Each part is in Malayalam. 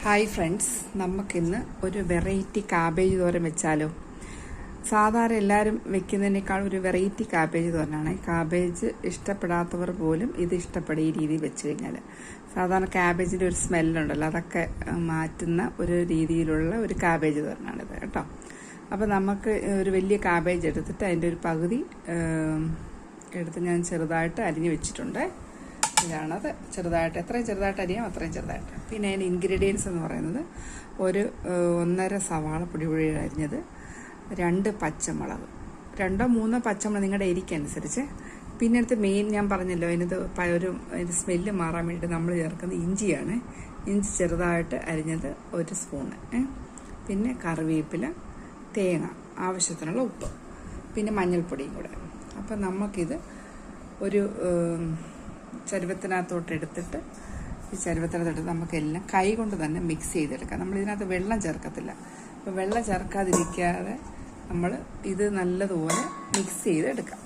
ഹായ് ഫ്രണ്ട്സ്, നമുക്കിന്ന് ഒരു വെറൈറ്റി കാബേജ് തോരൻ വെച്ചാലോ? സാധാരണ എല്ലാവരും വെക്കുന്നതിനേക്കാൾ ഒരു വെറൈറ്റി കാബേജ് തോരനാണ്. കാബേജ് ഇഷ്ടപ്പെടാത്തവർ പോലും ഇത് ഇഷ്ടപ്പെടും ഈ രീതിയിൽ വെച്ച് കഴിഞ്ഞാൽ. സാധാരണ കാബേജിൻ്റെ ഒരു സ്മെല്ലുണ്ടല്ലോ, അതൊക്കെ മാറ്റുന്ന ഒരു രീതിയിലുള്ള ഒരു കാബേജ് തോരനാണിത് കേട്ടോ. അപ്പോൾ നമുക്ക് ഒരു വലിയ കാബേജ് എടുത്തിട്ട് അതിൻ്റെ ഒരു പകുതി എടുത്ത് ഞാൻ ചെറുതായിട്ട് അരിഞ്ഞ് വെച്ചിട്ടുണ്ട്. ഇതാണത്. ചെറുതായിട്ട് എത്രയും ചെറുതായിട്ട് അരിയാം അത്രയും ചെറുതായിട്ട്. പിന്നെ അതിന് ഇൻഗ്രീഡിയൻസ് എന്ന് പറയുന്നത് ഒരു 1.5 സവാള പൊടി അരിഞ്ഞത്, 2 പച്ചമുളക്, 2-3 പച്ചമുളക് നിങ്ങളുടെ എരിക്കനുസരിച്ച്. പിന്നെ അടുത്ത് മെയിൻ ഞാൻ പറഞ്ഞല്ലോ, അതിൻ്റെ സ്മെല്ല് മാറാൻ വേണ്ടി നമ്മൾ ചേർക്കുന്നത് ഇഞ്ചിയാണ്. ഇഞ്ചി ചെറുതായിട്ട് അരിഞ്ഞത് 1 സ്പൂണ്, പിന്നെ കറിവേപ്പില, തേങ്ങ, ആവശ്യത്തിനുള്ള ഉപ്പ്, പിന്നെ മഞ്ഞൾപ്പൊടിയും കൂടെ. അപ്പം നമുക്കിത് ഒരു ചരുവത്തിനകത്തോട്ട് എടുത്തിട്ട് നമുക്കെല്ലാം കൈ കൊണ്ട് തന്നെ മിക്സ് ചെയ്തെടുക്കാം. നമ്മളിതിനകത്ത് വെള്ളം ചേർക്കത്തില്ല. അപ്പോൾ വെള്ളം ചേർക്കാതിരിക്കാതെ നമ്മൾ ഇത് നല്ലതുപോലെ മിക്സ് ചെയ്തെടുക്കാം.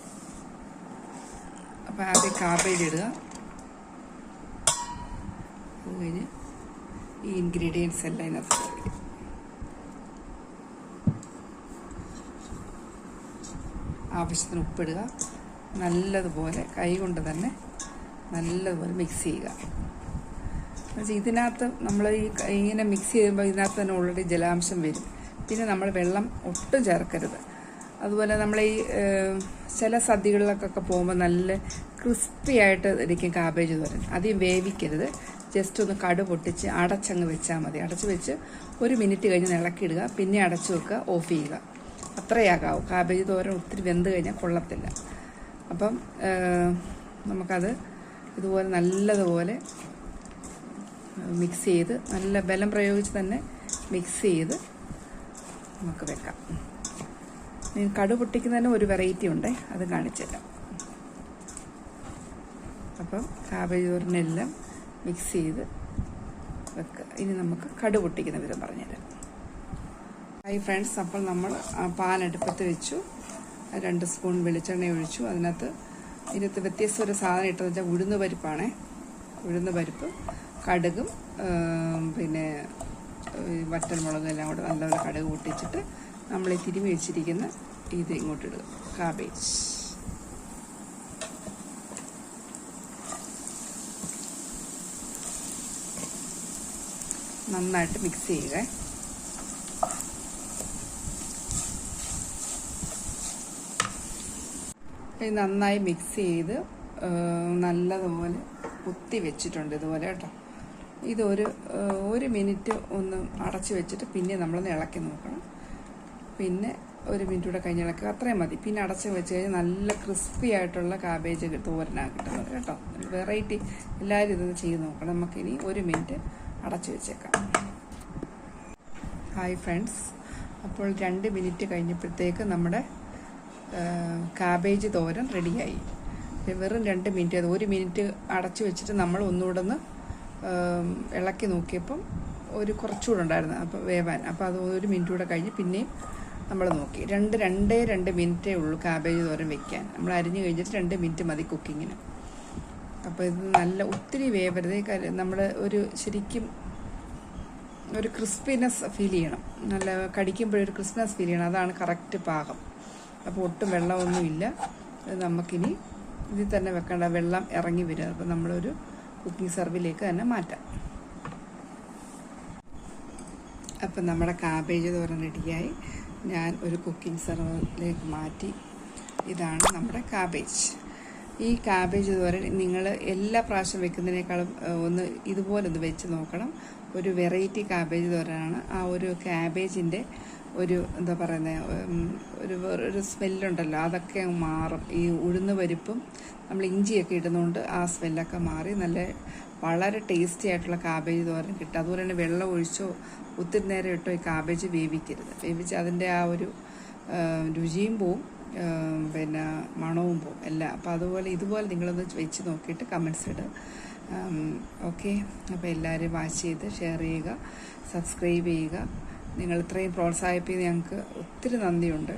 അപ്പോൾ ആദ്യം കാബേജ് ഇടുക. അത് കഴിഞ്ഞ് ഈ ഇൻഗ്രീഡിയൻസ് എല്ലാം ഇതിനകത്ത് ആവശ്യത്തിന് ഉപ്പിടുക. നല്ലതുപോലെ കൈ കൊണ്ട് തന്നെ നല്ലതുപോലെ മിക്സ് ചെയ്യുക. ഇതിനകത്ത് നമ്മൾ ഇങ്ങനെ മിക്സ് ചെയ്യുമ്പോൾ ഇതിനകത്ത് തന്നെ ഓൾറെഡി ജലാംശം വരും. പിന്നെ നമ്മൾ വെള്ളം ഒട്ടും ചേർക്കരുത്. അതുപോലെ നമ്മൾ ഈ ചില സദ്യകളിലൊക്കെ പോകുമ്പോൾ നല്ല ക്രിസ്പി ആയിട്ട് ഇരിക്കും കാബേജ് തോരൻ. അധികം വേവിക്കരുത്. ജസ്റ്റ് ഒന്ന് കടു പൊട്ടിച്ച് അടച്ചങ്ങ് വെച്ചാൽ മതി. അടച്ച് വെച്ച് 1 മിനിറ്റ് കഴിഞ്ഞ് ഇളക്കിയിടുക. പിന്നെ അടച്ചു വെക്കുക, ഓഫ് ചെയ്യുക. അത്രയാകാവും. കാബേജ് തോരൻ ഒത്തിരി വെന്ത് കഴിഞ്ഞാൽ കൊള്ളത്തില്ല. അപ്പം നമുക്കത് ഇതുപോലെ നല്ലതുപോലെ മിക്സ് ചെയ്ത്, നല്ല ബലം പ്രയോഗിച്ച് തന്നെ മിക്സ് ചെയ്ത് നമുക്ക് വെക്കാം. കടു പൊട്ടിക്കുന്നതിന് ഒരു വെറൈറ്റി ഉണ്ട്, അത് കാണിച്ചുതരാം. അപ്പം കാബേജ് തോരനെല്ലാം മിക്സ് ചെയ്ത് വെക്കുക. ഇനി നമുക്ക് കടു പൊട്ടിക്കുന്ന വിധം പറഞ്ഞുതരാം. ഹായ് ഫ്രണ്ട്സ്, അപ്പോൾ നമ്മൾ പാൻ അടുപ്പത്ത് വെച്ചു. 2 സ്പൂൺ വെളിച്ചെണ്ണ ഒഴിച്ചു. ഇതിനകത്ത് വ്യത്യസ്ത ഒരു സാധനം ഇട്ടതെന്ന് വെച്ചാൽ ഉഴുന്ന് പരിപ്പാണ്. ഉഴുന്ന് പരിപ്പ്, കടുകും പിന്നെ വറ്റൽമുളകും എല്ലാം കൂടെ നല്ലപോലെ കടുക് പൊട്ടിച്ചിട്ട് നമ്മൾ ഈ തിരുമ്മി വെച്ചിരിക്കുന്ന ഇത് ഇങ്ങോട്ട് ഇടുക. കാബേജ് നന്നായിട്ട് മിക്സ് ചെയ്യുക. നന്നായി മിക്സ് ചെയ്ത് നല്ലതുപോലെ കുത്തി വെച്ചിട്ടുണ്ട് ഇതുപോലെ കേട്ടോ. ഇത് ഒരു മിനിറ്റ് ഒന്ന് അടച്ചു വെച്ചിട്ട് പിന്നെ നമ്മളൊന്ന് ഇളക്കി നോക്കണം. പിന്നെ 1 മിനിറ്റ് കൂടെ കഴിഞ്ഞ് ഇളക്കുക, അത്രയും മതി. പിന്നെ അടച്ച് വെച്ച് കഴിഞ്ഞാൽ നല്ല ക്രിസ്പി ആയിട്ടുള്ള കാബേജ് തോരനാണ് കിട്ടുന്നത് കേട്ടോ. വെറൈറ്റി എല്ലാവരും ഇതൊന്ന് ചെയ്ത് നോക്കണം. നമുക്കിനി 1 മിനിറ്റ് അടച്ചു വെച്ചേക്കാം. ഹായ് ഫ്രണ്ട്സ്, അപ്പോൾ 2 മിനിറ്റ് കഴിഞ്ഞപ്പോഴത്തേക്ക് നമ്മുടെ കാബേജ് തോരൻ റെഡിയായി. വെറും 2 മിനിറ്റ്, അത് 1 മിനിറ്റ് അടച്ചു വെച്ചിട്ട് നമ്മൾ ഒന്നുകൂടെ ഒന്ന് ഇളക്കി നോക്കിയപ്പം കുറച്ചുകൂടെ ഉണ്ടായിരുന്നു അപ്പോൾ വേവാൻ. അപ്പോൾ അത് 1 മിനിറ്റ് കൂടെ കഴിഞ്ഞ് പിന്നെയും നമ്മൾ നോക്കി. 2 മിനിറ്റേ ഉള്ളൂ കാബേജ് തോരൻ വെക്കാൻ. നമ്മൾ അരിഞ്ഞ് കഴിഞ്ഞിട്ട് 2 മിനിറ്റ് മതി കുക്കിങ്ങിന്. അപ്പോൾ ഇത് നല്ല ഒത്തിരി വേവരുത്. നമ്മൾ ശരിക്കും ഒരു ക്രിസ്പിനെസ് ഫീൽ ചെയ്യണം. നല്ല കടിക്കുമ്പോഴൊരു ക്രിസ്പിനെസ് ഫീൽ ചെയ്യണം. അതാണ് കറക്റ്റ് പാകം. അപ്പോൾ ഒട്ടും വെള്ളമൊന്നുമില്ല. നമുക്കിനി ഇതിൽ തന്നെ വെക്കേണ്ട, വെള്ളം ഇറങ്ങി വരിക. അപ്പോൾ നമ്മളൊരു കുക്കിംഗ് സർവിലേക്ക് തന്നെ മാറ്റാം. അപ്പം നമ്മുടെ കാബേജ് തോരൻ റെഡിയായി. ഞാൻ ഒരു കുക്കിംഗ് സർവിലേക്ക് മാറ്റി. ഇതാണ് നമ്മുടെ കാബേജ്. ഈ കാബേജ് തോരൻ നിങ്ങൾ എല്ലാ പ്രാവശ്യം വെക്കുന്നതിനേക്കാളും ഇതുപോലൊന്ന് വെച്ച് നോക്കണം. ഒരു വെറൈറ്റി കാബേജ് തോരനാണ്. ആ ഒരു കാബേജിൻ്റെ എന്താ പറയുന്നത്, ഒരു സ്മെല്ലുണ്ടല്ലോ, അതൊക്കെ മാറും. ഈ ഉഴുന്ന് പരിപ്പും നമ്മൾ ഇഞ്ചിയൊക്കെ ഇടുന്നതുകൊണ്ട് ആ സ്മെല്ലൊക്കെ മാറി വളരെ ടേസ്റ്റി ആയിട്ടുള്ള കാബേജ് തോരൻ കിട്ടും. അതുപോലെ തന്നെ വെള്ളം ഒഴിച്ചോ ഒത്തിരി നേരം ഇട്ടോ ഈ കാബേജ് വേവിക്കരുത്. വേവിച്ച് അതിൻ്റെ ആ ഒരു രുചിയും പോവും, പിന്നെ മണവും പോവും എല്ലാം. അപ്പോൾ ഇതുപോലെ നിങ്ങളൊന്ന് വെച്ച് നോക്കിയിട്ട് കമൻസ് ഇടുക. ഓക്കെ, അപ്പോൾ എല്ലാവരും വാച്ച് ചെയ്ത് ഷെയർ ചെയ്യുക, സബ്സ്ക്രൈബ് ചെയ്യുക. നിങ്ങൾ ഇത്രയും പ്രോത്സാഹിപ്പിക്കുന്നത് ഞങ്ങൾക്ക് ഒത്തിരി നന്ദിയുണ്ട്.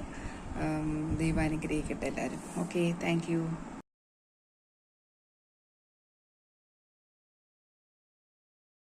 ദൈവം അനുഗ്രഹിക്കട്ടെ എല്ലാവരും. Okay, thank you.